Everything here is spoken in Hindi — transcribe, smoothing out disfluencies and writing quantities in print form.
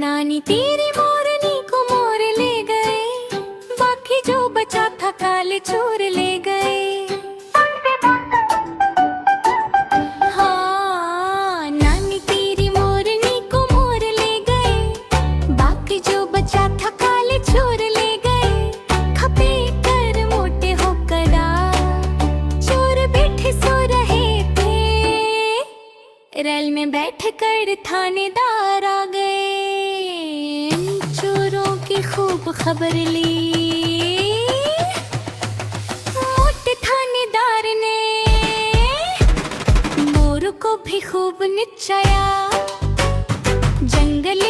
नानी तेरी मोरनी को मोर ले गए, बाकी जो बचा था काले चोर ले गए। हाँ, नानी तेरी मोरनी को मोर ले गए, बाकी जो बचा था काले चोर ले गए। खपे कर मोटे होकर चोर बैठे सो रहे थे, रेल में बैठ कर थानेदार आ गए। चोरों की खूब खबर ली, मोटे थानेदार ने मोर को भी खूब नचाया। जंगल